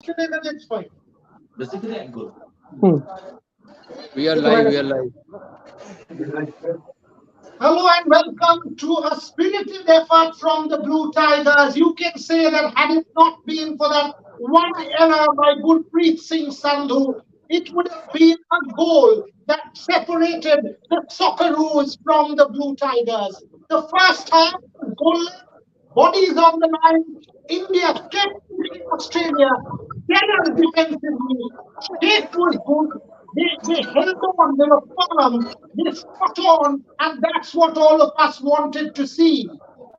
It's fine. Basically, I'm good. Hmm. We are live. We are live. Hello and welcome to a spirited effort from the Blue Tigers. You can say that had it not been for that one error by Gurpreet Singh Sandhu, it would have been a goal that separated the Socceroos from the Blue Tigers. The first half was goalless, bodies on the line. India kept pushing Australia. Better defensively. Shape was good. They held on, they were firm, they fought on, and that's what all of us wanted to see.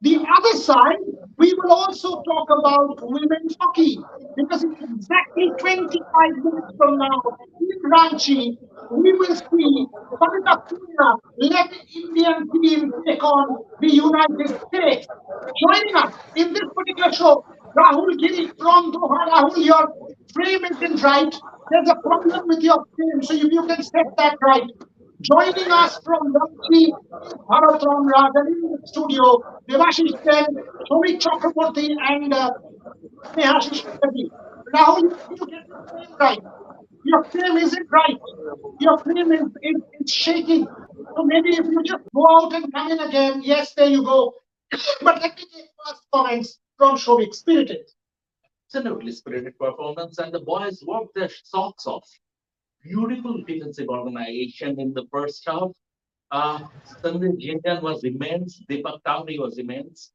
The other side, we will also talk about women's hockey because in exactly 25 minutes from now in Ranchi, we will see Savita Surya led Indian team take on the United States. Joining us in this particular show, Rahul Giri from Doha. Rahul, your frame isn't right. There's a problem with your frame, so if you can set that right. Joining us from Ranchi is Bharat Ram Rajan in the studio, Devashish Sen, Somi Chakraborty, and Snehashish Reddy. Rahul, you get your frame right. Your frame isn't right. Your frame is shaking. So maybe if you just go out and come in again, yes, there you go. But let me take first comments from Shobik. Spirited. Absolutely spirited performance, and the boys worked their socks off. Beautiful defensive organization in the first half. Sanjay Jindal was immense. Deepak Tamri was immense.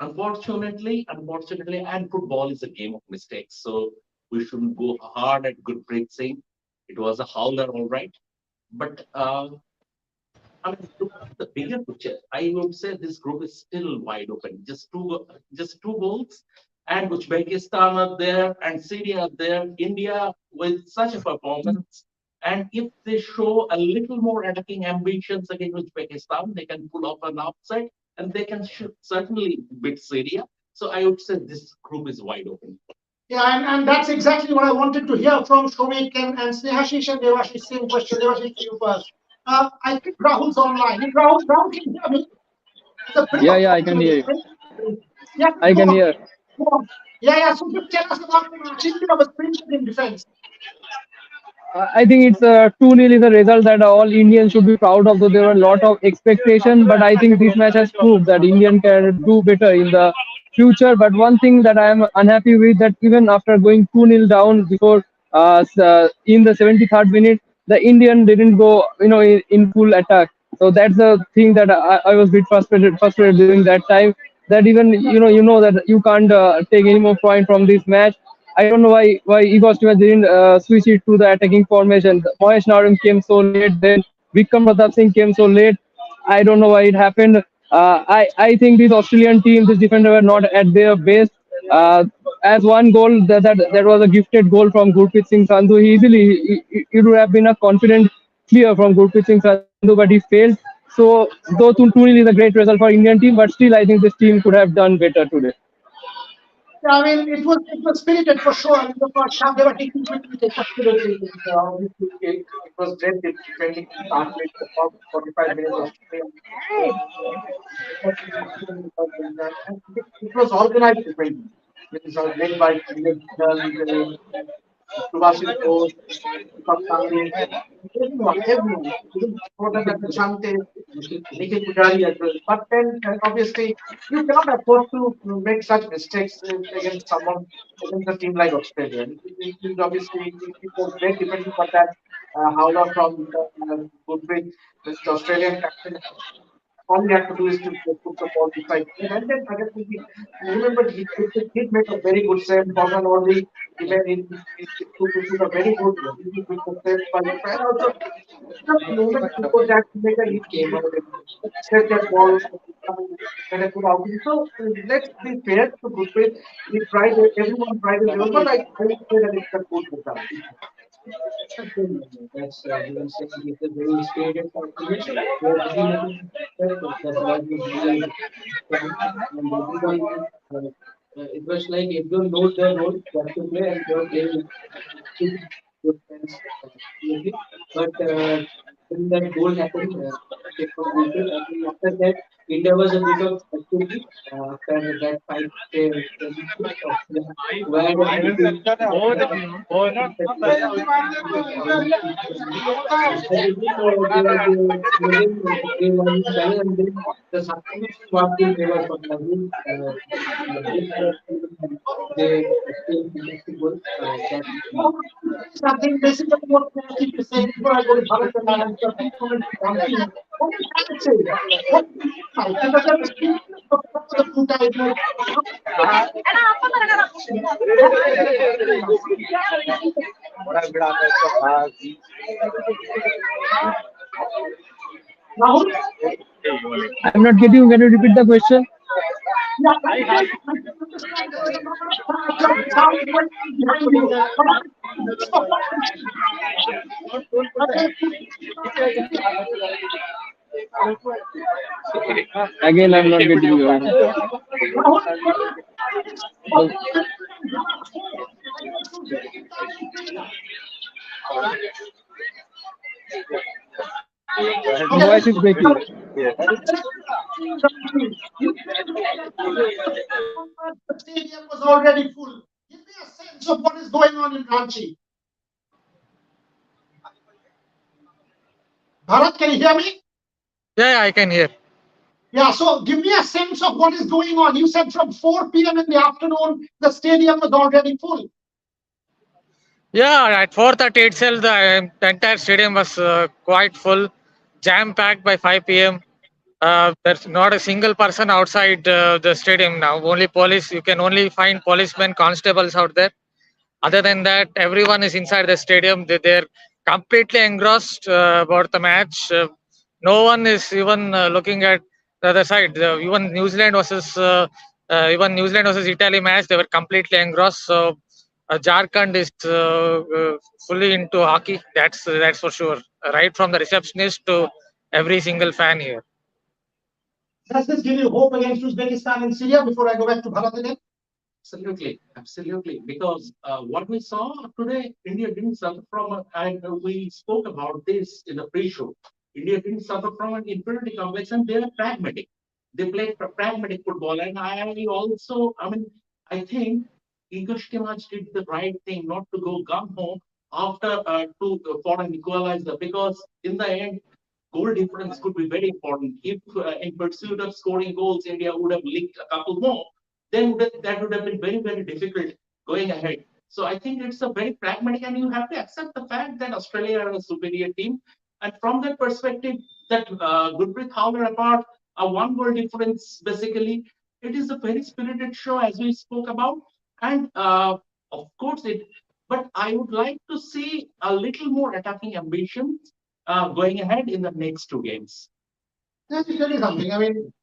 Unfortunately, and football is a game of mistakes. So we shouldn't go hard at Gurpreet Singh. It was a howler, all right. But I mean, look at the bigger picture. I would say this group is still wide open. Just two goals, and Uzbekistan are there, and Syria are there. India with such a performance, and if they show a little more attacking ambitions against Uzbekistan, they can pull off an upset, and they can certainly beat Syria. So I would say this group is wide open. Yeah, and that's exactly what I wanted to hear from Shomik and Snehashish and Devashish. Same question, Devashish, to you first. I think Rahul's online. If Rahul can hear me, there's a bit Yeah, of yeah. I can problem. hear you. Yeah, I go can on. hear. Go on. Yeah. So just tell us about the match. India was printed in defense. I think it's 2-0 is a result that all Indians should be proud of. Though there were a lot of expectation, but I think this match has proved that Indian can do better in the future. But one thing that I am unhappy with that even after going 2-0 down before in the 73rd minute, the Indian didn't go in full attack. So that's the thing that I was a bit frustrated during that time. That even that you can't take any more point from this match. I don't know why Igor Stevens didn't switch it to the attacking formation. Mahesh Naram came so late, then Vikram Pratap Singh came so late. I don't know why it happened. I think this Australian team, this defender were not at their best. As one goal that was a gifted goal from Gurpreet Singh Sandhu. He easily it would have been a confident clear from Gurpreet Singh Sandhu, but he failed. So though 2-0 is a great result for Indian team, but still I think this team could have done better today. Yeah, I mean, it was spirited for sure. In the first half, they were taking quickly. They Absolutely. Obviously, it was great defending to start with the first 45 minutes of Australia. And it was organized defending. It was led by Subhasit Bose, Deepak Sanghi, everyone. Even Gordon Chante, Nikhil Pujari as well. But then, obviously, you cannot afford to make such mistakes against someone, against a team like Australia. It was great defending, but that howler from Gurpreet, the Australian captain, all he had to do is to put the ball beside him. And then again, remember, he made a very good save. Forman only, he made he took a very good save. And also, just a moment before that, he made a hit game. Set that ball and a good outing. So let's be fair to Gurpreet. He tried, everyone tried his level, but I would say that it's a good result. That's given saying it's a very spirited performance. We are very much impressed. The boys was really strong, and everyone. It was like everyone knows their role, what to play, and they were playing good good friends. Absolutely. But when that goal happened, they could beat it. I think after that, India was a bit of activity after that fight. Australia were able to I believe they won this challenge, and then the success what will never forget. I mean, this they still fantastic work. That Something basically what I keep saying before I go to Bharat and I have a few comments on team. What is that say? What is it? Because there was the blue tigers. Rahul, I'm not getting you. Can you repeat the question? yeah, I'm trying to understand there was a lot of sound going on behind you. But this performance, Again, I'm not getting you. Rahul, The voice is breaking. the stadium was already full. Give me a sense of what is going on in Ranchi. Bharat, can you hear me? Yeah, I can hear. Yeah, so give me a sense of what is going on. You said from 4 p.m. in the afternoon, the stadium was already full. Yeah, at 4:30 itself, the entire stadium was quite full, jam packed by 5 p.m. There's not a single person outside the stadium now. Only police. You can only find policemen, constables out there. Other than that, everyone is inside the stadium. They're completely engrossed about the match. No one is even looking at the other side. Even New Zealand versus Italy match, they were completely engrossed. So Jharkhand is fully into hockey. That's for sure. Right from the receptionist to every single fan here. Does this give you hope against Uzbekistan and Syria before I go back to Bharat again? Absolutely, absolutely. Because what we saw today, India didn't suffer from, and we spoke about this in the pre-show. India didn't suffer from an inferiority complex, and they are pragmatic. They play pragmatic football, and I think Igor Stimac did the right thing, not to go gung ho after for an equalizer, because in the end, goal difference could be very important. If in pursuit of scoring goals, India would have licked a couple more, then that would have been very, very difficult going ahead. So I think it's a very pragmatic, and you have to accept the fact that Australia are a superior team. And from that perspective, that Gurpreet Howler apart, a one goal difference, basically, it is a very spirited show as we spoke about. And of course, but I would like to see a little more attacking ambition going ahead in the next two games. Let me tell you something. I mean,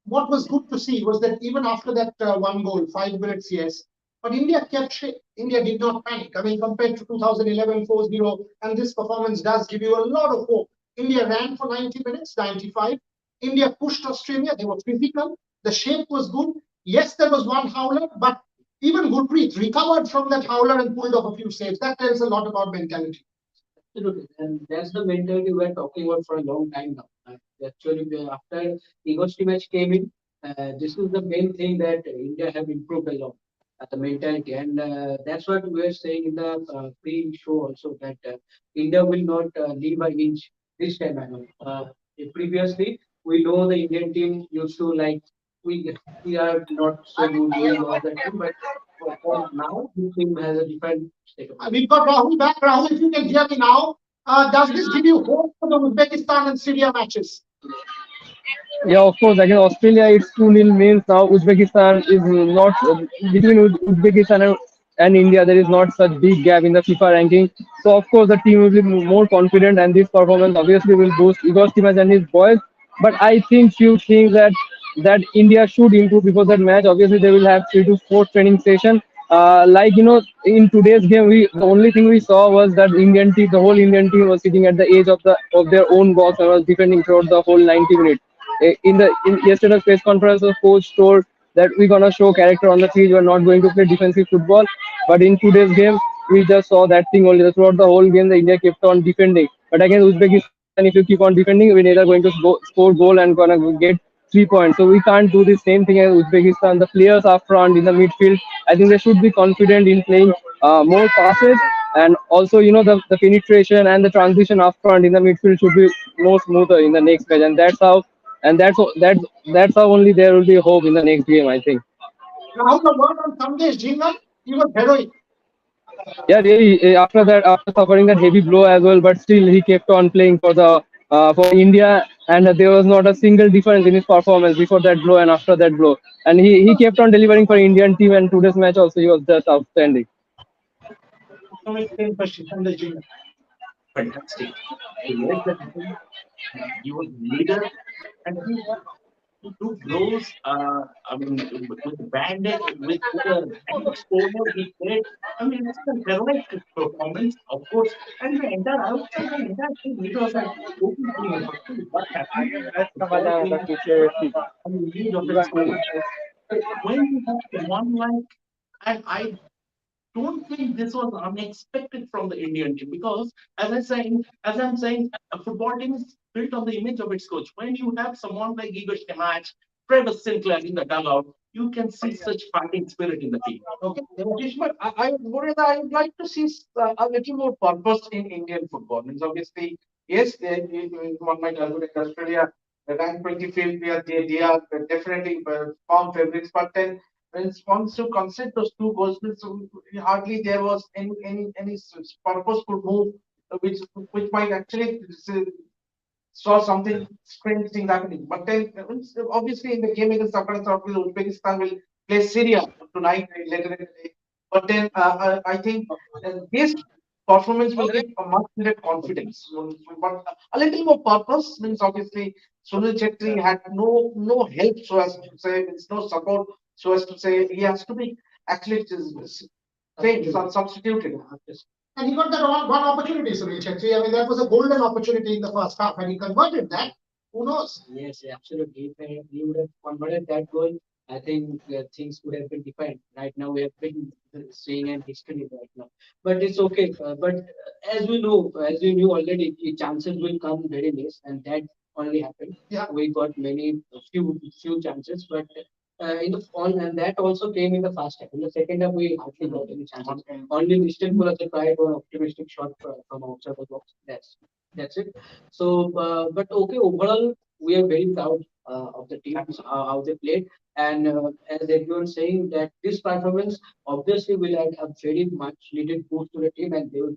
what was good to see was that even after that one goal, 5 minutes, yes, but India kept shape. India did not panic. I mean, compared to 2011 4-0, and this performance does give you a lot of hope. India ran for 90 minutes, 95. India pushed Australia. They were physical. The shape was good. Yes, there was one howler, but even Gurpreet recovered from that howler and pulled off a few saves. That tells a lot about mentality. absolutely, and that's the mentality we're talking about for a long time now. Actually, after Igor match came in, this is the main thing that India have improved a lot. The mentality, and that's what we were saying in the pre-show also that India will not leave an inch this time around. Previously, we know the Indian team used to like we are not so good, we lost that team, but for now, this team has a different state of mind. We've got Rahul back. Rahul, if you can hear me now, does this give you hope for the Uzbekistan and Syria matches? Yeah, of course. Against Australia, it's 2-0 means now Uzbekistan is not between Uzbekistan and India. There is not such big gap in the FIFA ranking. So of course, the team will be more confident, and this performance obviously will boost Igor Stimac and his boys. But I think few things that India should improve before that match. Obviously, they will have 3 to 4 training session. Like in today's game, the only thing we saw was that the whole Indian team was sitting at the edge of their own box and was defending throughout the whole 90 minutes. In yesterday's press conference, the coach told that we're gonna show character on the field. We're not going to play defensive football. But in today's game, we just saw that thing only. Throughout the whole game, the India kept on defending. But against Uzbekistan, and if you keep on defending, we're either going to score goal and gonna get 3 points. So we can't do the same thing as Uzbekistan. The players up front in the midfield, I think they should be confident in playing more passes, and also the penetration and the transition up front in the midfield should be more smoother in the next match, and that's how only there will be hope in the next game, I think. Now the word on Sandesh Jingle, he was heroic. Yeah, really. After that, after suffering that heavy blow as well, but still he kept on playing for India, and there was not a single difference in his performance before that blow and after that blow. And he kept on delivering for Indian team, and today's match also he was just outstanding. So it's same question, Sandesh Jingle. Fantastic. He led the team. He was leader, and he took blows. I mean, with the bandage, with a bandage over, he played. I mean, it's a heroic performance, of course. And the entire, I would say, the entire team, it was a total team effort. See, what happened? The ball came on the edge of its course. When you have someone like, and I don't think this was unexpected from the Indian team because, as I'm saying, a football team is built on the image of its coach. When you have someone like Igor Shemach, Trevor Sinclair in the dugout, you can see such fighting spirit in the team. Okay, Devashish, but I would like to see a little more purpose in Indian football. Means obviously, yes, one might argue that Australia ranked 25th, they are definitely form favorites, but then when once you consider those two goals, means hardly there was any purposeful move which might actually saw something strange thing happening. But then, obviously, in the game against Afghanistan, Uzbekistan will play Syria tonight, later in the day. But then, I think this performance will give a much needed confidence. But a little more purpose means obviously Sunil Chetri had no help, so as to say, means no support, so as to say he has to be actually trained, substituted. And he got that one opportunity, Sunil Chetri. I mean, that was a golden opportunity in the first half, and he converted that. Who knows? Yes, absolutely. If he would have converted that goal, I think things would have been different. Right now, we have been seeing an history right now. But it's okay. But as we know, as we knew already, the chances will come very less, and that only happened. Yeah. We got few chances, but in the on and that also came in the first half. In the second half, we hardly got any chances. Only Istanbul has tried one optimistic shot from outside the box. That's it. So, but okay, overall, we are very proud of the teams, how they played. And as everyone's saying, that this performance obviously will add a very much needed boost to the team and they will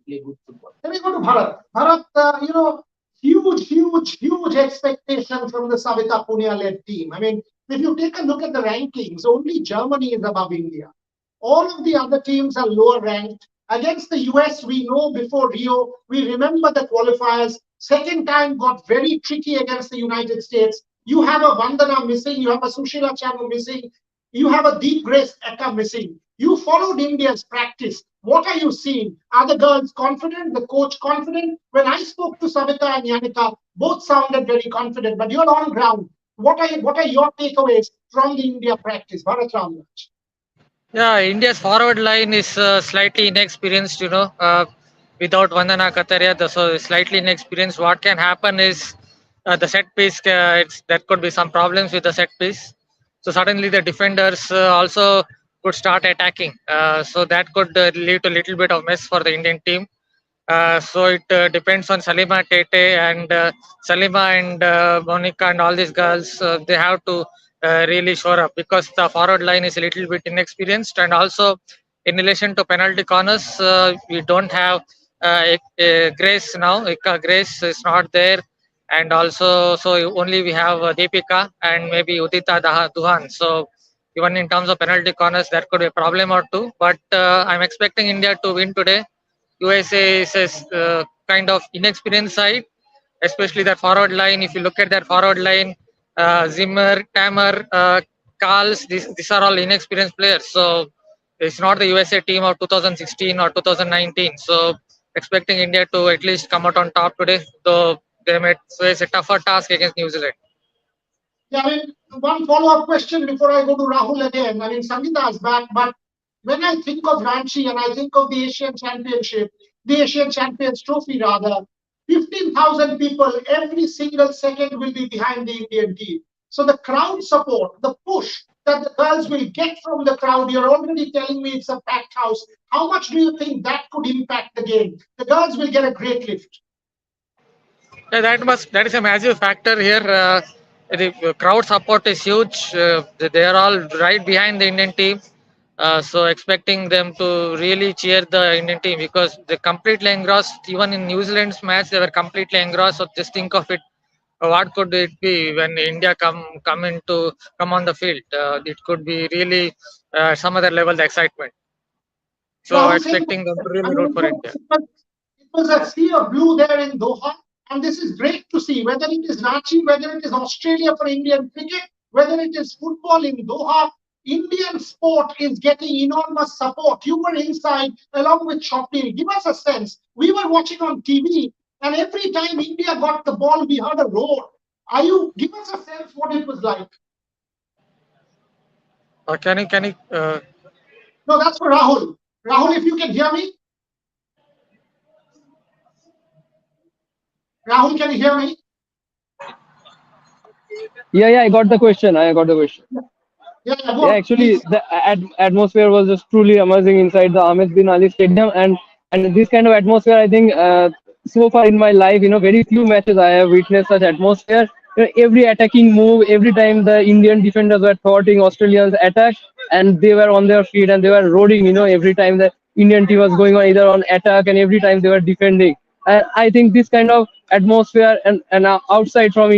play good football. Let me go to Bharat. Bharat, huge expectation from the Savita Punia-led team. I mean, if you take a look at the rankings, only Germany is above India. All of the other teams are lower ranked. Against the US, we know before Rio, we remember the qualifiers. Second time got very tricky against the United States. You have a Vandana missing, you have a Sushila Chanu missing, you have a Deep Grace Eka missing. You followed India's practice. What are you seeing? Are the girls confident? The coach confident? When I spoke to Savita and Yanika, both sounded very confident, but you're on ground. What are your takeaways from the India practice? Bharat Ramraj. Yeah, India's forward line is slightly inexperienced, without Vandana Kataria, so slightly inexperienced. What can happen is the set piece, there could be some problems with the set piece. So suddenly the defenders also could start attacking. So that could lead to a little bit of mess for the Indian team. So it depends on Salima Tete and Salima and Monica and all these girls. They have to really shore up because the forward line is a little bit inexperienced, and also in relation to penalty corners, we don't have Grace now. Grace is not there, and also so only we have Deepika and maybe Udita Duhan. So even in terms of penalty corners, there could be a problem or two. But I'm expecting India to win today. USA is a kind of inexperienced side, especially that forward line. If you look at that forward line, Zimmer, Tamer, Karls, these are all inexperienced players. So it's not the USA team of 2016 or 2019. So expecting India to at least come out on top today, though they may face a tougher task against New Zealand. Yeah, I mean, one follow-up question before I go to Rahul again. I mean, Sangeeta is back, but when I think of Ranchi and I think of the Asian Championship, the Asian Champions Trophy rather, 15,000 people every single second will be behind the Indian team. So the crowd support, the push that the girls will get from the crowd, you're already telling me it's a packed house. How much do you think that could impact the game? The girls will get a great lift. Yeah, that is a massive factor here. The crowd support is huge. They are all right behind the Indian team. So expecting them to really cheer the Indian team because they completely engrossed. Even in New Zealand's match, they were completely engrossed. So just think of it. What could it be when India come on the field? It could be really some other level of excitement. So Rahul saying, expecting them to I really mean, root for India. it was a sea of blue there in Doha, and this is great to see. Whether it is Ranchi, whether it is Australia for Indian cricket, whether it is football in Doha, Indian sport is getting enormous support. You were inside along with Shopney. Give us a sense. We were watching on TV, and every time India got the ball, we heard a roar. Give us a sense what it was like? Can you No, that's for Rahul. Rahul, if you can hear me. Rahul, can you hear me? Yeah, I got the question. I got the question. Yeah, go Yeah, on, actually, please. the atmosphere was just truly amazing inside the Ahmed bin Ali Stadium, and this kind of atmosphere, I think, so far in my life, very few matches I have witnessed such atmosphere. Every attacking move, every time the Indian defenders were thwarting Australians' attack, and they were on their feet and they were roaring, every time the Indian team was going on either on attack and every time they were defending. And I think this kind of atmosphere and outside from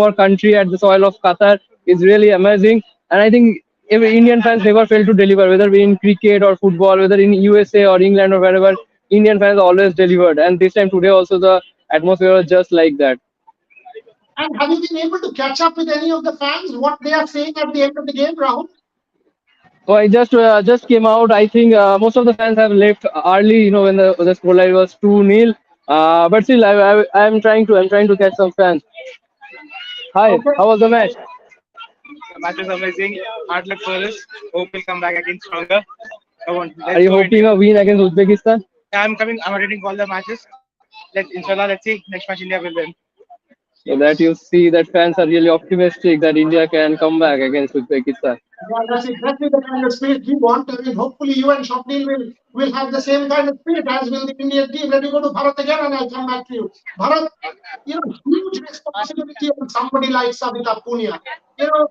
our country at the soil of Qatar is really amazing. And I think every Indian fans never fail to deliver, whether we in cricket or football, whether in USA or England or wherever. Indian fans always delivered, and this time today also the atmosphere was just like that. And have you been able to catch up with any of the fans? What they are saying at the end of the game, Rahul? So I just came out. I think most of the fans have left early, when the scoreline was 2-0. But still, I'm trying to catch some fans. Hi, Okay. how was the match? The match was amazing. Hard luck for us. Hope we'll come back again stronger. Come on, Are let's you go hoping India. a win against Uzbekistan? Yeah, I'm coming. I'm attending all the matches. Inshallah, let's see. Next match India will win. So that you see that fans are really optimistic that India can come back against Uzbekistan. Yeah, that's exactly the kind of spirit we want. I mean, hopefully you and Shopnil will have the same kind of spirit as will the Indian team. Let me go to Bharat again and I'll come back to you. Bharat, huge responsibility on somebody like Savita Punia.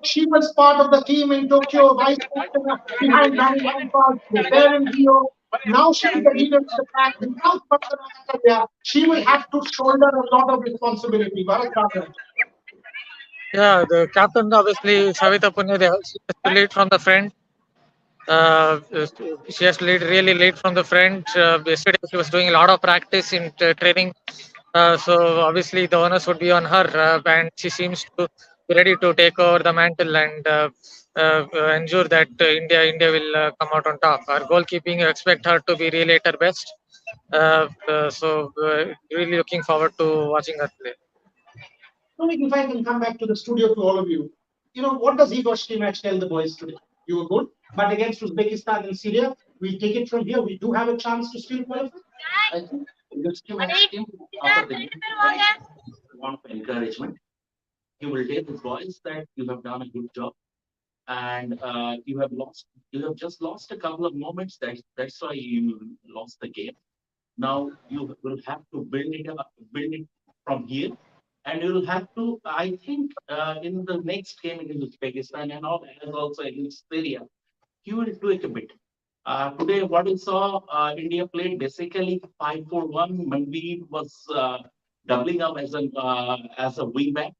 She was part of the team in Tokyo, vice captain behind Danny Lampard, there in Rio. Now she's the leader of the pack. Without Vandana Matalia, she will have to shoulder a lot of responsibility. Bharat Bhagat. Yeah, the captain obviously Savita Punya. She has to lead from the front. Uh, she has to really lead from the front. Yesterday she was doing a lot of practice in training. So obviously the onus would be on her, and she seems to be ready to take over the mantle and ensure that India will come out on top. Our goalkeeping, you expect her to be really at her best. Really looking forward to watching her play. Tony, if I can come back to the studio to all of you, what does Igor Stimac tell the boys today? You were good, but against Uzbekistan and Syria, we take it from here. We do have a chance to still qualify. I think the match came after the game. One of encouragement. He will tell his boys that you have done a good job and you have just lost a couple of moments. That's why you lost the game. Now you will have to build it from here, and you will have to. I think in the next game against Uzbekistan and all, as also against Syria, he will tweak a bit. Today, what we saw, India played basically 5-4-1. Manveer was doubling up as a wing back.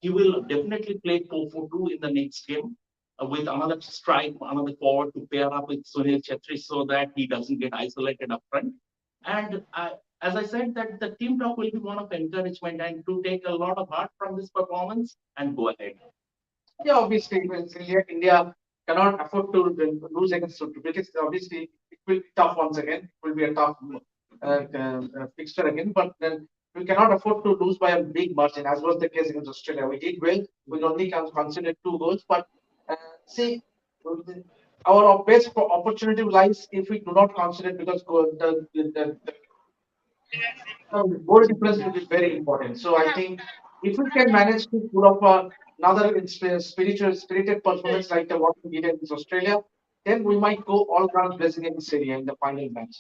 He will definitely play 4-4-2 in the next game with another strike, another forward to pair up with Sunil Chetri so that he doesn't get isolated up front. And as I said, that the team talk will be one of encouragement and to take a lot of heart from this performance and go ahead. Yeah, obviously, India cannot afford to lose against Turkey because obviously it will be tough once again. It will be a tough fixture again, but then we cannot afford to lose by a big margin, as was the case against Australia. We did well. We only considered 2 goals, but see, our best opportunity lies if we do not consider because Goal difference will be very important. So I think if we can manage to pull off another spirited performance like the what we did against Australia, then we might go all round blessing in Syria in the final match.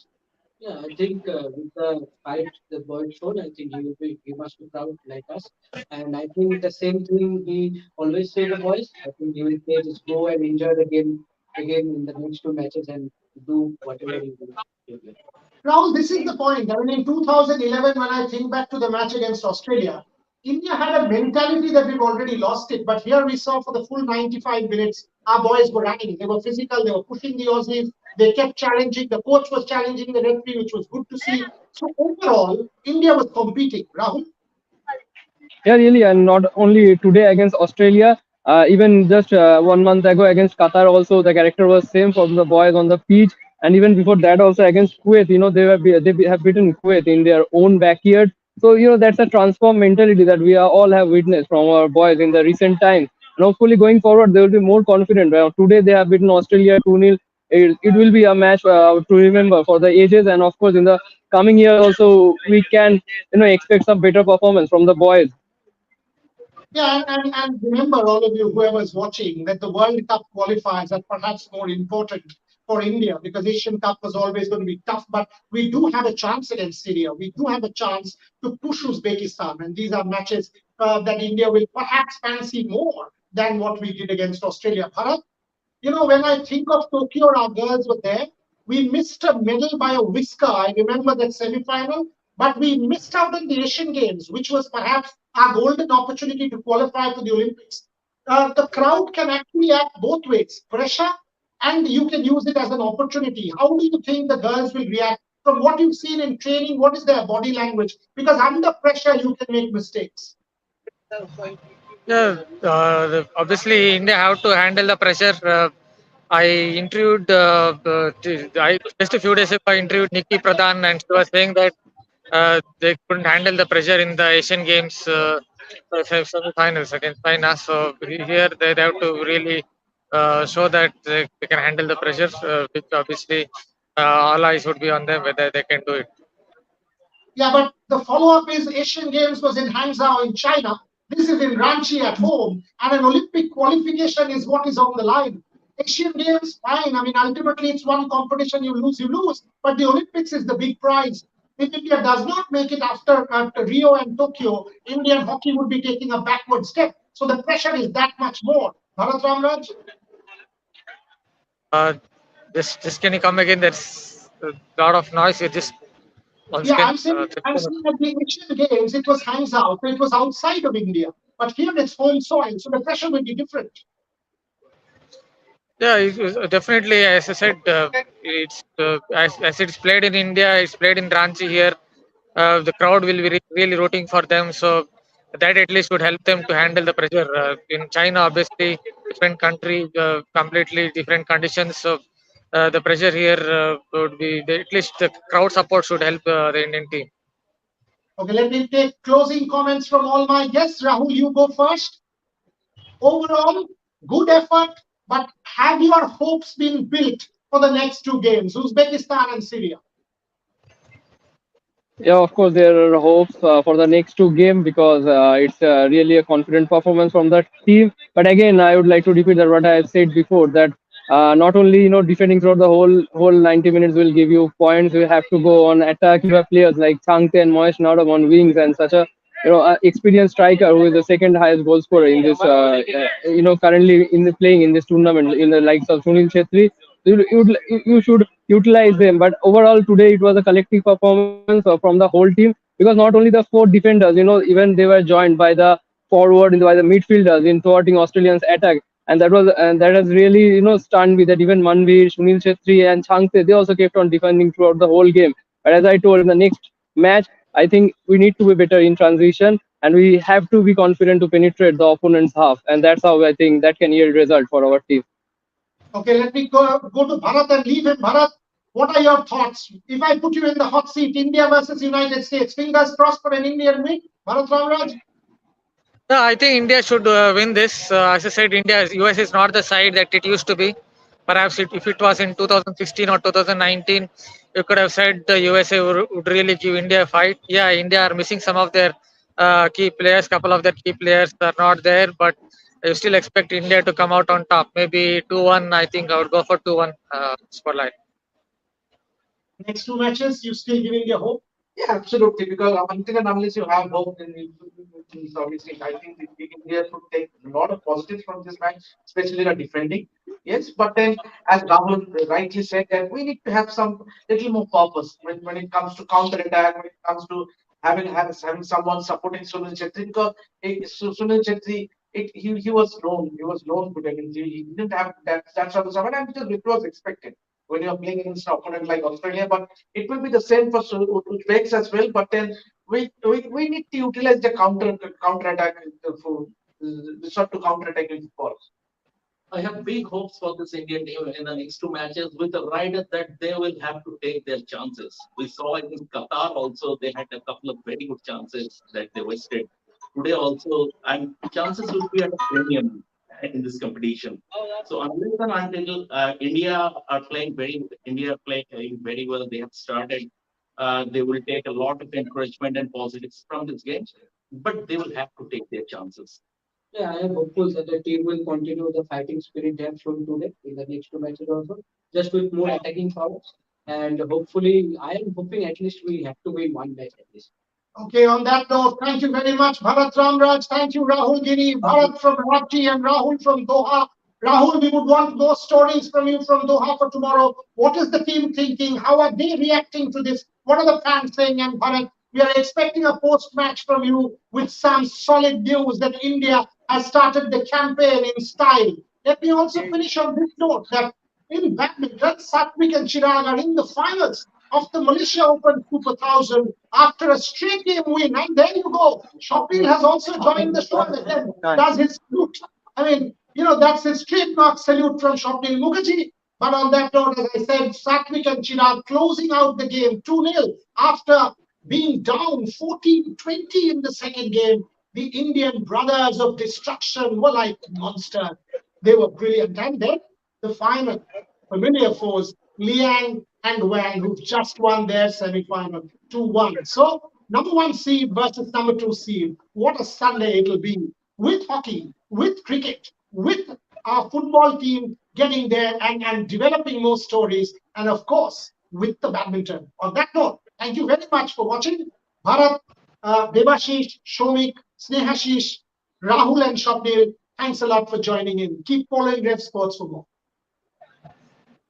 Yeah, I think with the fight the boy showed, I think he must be proud like us. And I think the same thing we always say the boys. I think he will say just go and enjoy the game again in the next two matches and do whatever you do. Rahul, this is the point. I mean, in 2011, when I think back to the match against Australia, India had a mentality that we've already lost it. But here we saw for the full 95 minutes, our boys were running. They were physical. They were pushing the Aussies. They kept challenging. The coach was challenging the referee, which was good to see. So overall, India was competing. Rahul? Yeah, really, and not only today against Australia, even just 1 month ago against Qatar, also the character was same for the boys on the pitch, and even before that also against Kuwait, have beaten Kuwait in their own backyard. So that's a transformed mentality that we are all have witnessed from our boys in the recent times. And hopefully going forward, they will be more confident. Today they have beaten Australia 2-0. It will be a match to remember for the ages, and of course in the coming year also we can expect some better performance from the boys. Yeah, and remember, all of you, whoever's watching, that the World Cup qualifiers are perhaps more important for India because Asian Cup was always going to be tough. But we do have a chance against Syria. We do have a chance to push Uzbekistan. And these are matches that India will perhaps fancy more than what we did against Australia. Bharat, when I think of Tokyo, our girls were there. We missed a medal by a whisker. I remember that semi-final, but we missed out on the Asian Games, which was perhaps our golden opportunity to qualify for the Olympics. The crowd can actually act both ways, pressure, and you can use it as an opportunity. How do you think the girls will react? From what you've seen in training, what is their body language? Because under pressure, you can make mistakes. Yeah, obviously India have to handle the pressure. I interviewed just a few days ago. I interviewed Nikki Pradhan, and she was saying that they couldn't handle the pressure in the Asian Games semi-finals against China. So here they have to really show that they can handle the pressure, which obviously all eyes would be on them whether they can do it. Yeah, but the follow-up is Asian Games was in Hangzhou in China. This is in Ranchi at home, and an Olympic qualification is what is on the line. Asian Games, fine. I mean, ultimately, it's one competition. You lose, you lose. But the Olympics is the big prize. If India does not make it after Rio and Tokyo, Indian hockey would be taking a backward step. So the pressure is that much more. Bharat Ramraj? Uh, just can you come again? There's a lot of noise here. Just once Yeah, again. I'm saying at the Asian Games, it was Hangzhou, so it was outside of India. But here it's home soil, so the pressure will be different. Yeah, definitely. As I said, it's as it's played in India, it's played in Ranchi here. The crowd will be really rooting for them, so that at least would help them to handle the pressure. In China, obviously, different country, completely different conditions. So the pressure here would be at least the crowd support should help the Indian team. Okay, let me take closing comments from all my guests. Rahul, you go first. Overall, good effort, but have your hopes been built for the next two games, Uzbekistan and Syria? Yeah, of course, there are hopes for the next two game because it's really a confident performance from the team. But again, I would like to repeat that what I have said before that not only defending throughout the whole 90 minutes will give you points. You have to go on attack. You have players like Changte and Moesh Nadam on wings and such a experienced striker who is the second highest goal scorer in this currently in the playing in this tournament in the likes of Sunil Chetri. You should utilize them. But overall, today it was a collective performance from the whole team because not only the four defenders, even they were joined by the forward, by the midfielders in thwarting Australians' attack. And that has really stunned me that even Manveer, Sunil Chetri, and Changte they also kept on defending throughout the whole game. But as I told in the next match, I think we need to be better in transition and we have to be confident to penetrate the opponent's half, and that's how I think that can yield result for our team. Okay, let me go to Bharat and leave him. Bharat, what are your thoughts? If I put you in the hot seat, India versus United States, fingers crossed for an Indian win. Bharat Ramraj? Yeah, I think India should win this. As I said, US is not the side that it used to be. Perhaps if it was in 2016 or 2019, you could have said the USA would really give India a fight. Yeah, India are missing some of their key players. Couple of their key players are not there, but you still expect India to come out on top. Maybe 2-1. I think I would go for 2-1 scoreline. Next two matches, you still giving your hope? Yeah, absolutely. Because until and unless you have hope in obviously, I think India should take a lot of positives from this match, especially the defending. Yes, but then as Rahul rightly said, that we need to have some little more purpose when it comes to counter attack, when it comes to having someone supporting Sunil Chetri, because Sunil Chetri, he was known good. I mean, he didn't have that sort of support, and it was expected when you're playing against an opponent like Australia. But it will be the same for Uzbeks as well. But then we need to utilize the counter attack for resort to counter attack with balls. I have big hopes for this Indian team in the next two matches with the rider that they will have to take their chances. We saw in Qatar also, they had a couple of very good chances that they wasted. Today also, and chances will be at a premium in this competition. So unless and until India are playing very well. They have started. They will take a lot of encouragement and positives from this game, but they will have to take their chances. Yeah, I am hopeful that the team will continue the fighting spirit they have shown today in the next two matches also, just with more attacking powers. And hopefully, I am hoping at least we have to win one match at least. Okay, on that note, thank you very much, Bharat Ramraj. Thank you, Rahul Giri, Bharat from Ranchi, and Rahul from Doha. Rahul, we would want more stories from you from Doha for tomorrow. What is the team thinking? How are they reacting to this? What are the fans saying? And Bharat, we are expecting a post-match from you with some solid news that India has started the campaign in style. Let me also finish on this note that in badminton, Satwik and Chirag are in the finals of the Malaysia Open Super 1000 after a straight game win. And there you go. Shopil has also joined the show and then does his salute. I mean, that's his trademark salute from Shopil Mukherjee. But on that note, as I said, Satwik and Chirag closing out the game 2-0 after being down 14-20 in the second game. The Indian brothers of destruction were like monsters. They were brilliant. And then the final, familiar foes, Liang and Wang, who've just won their semi-final 2-1. So, number one seed versus number two seed. What a Sunday it'll be with hockey, with cricket, with our football team getting there and developing more stories, and of course, with the badminton. On that note, thank you very much for watching. Bharat, Debashish, Shomik, Snehashish, Rahul, and Shapnil, thanks a lot for joining in. Keep following Rev Sports for more.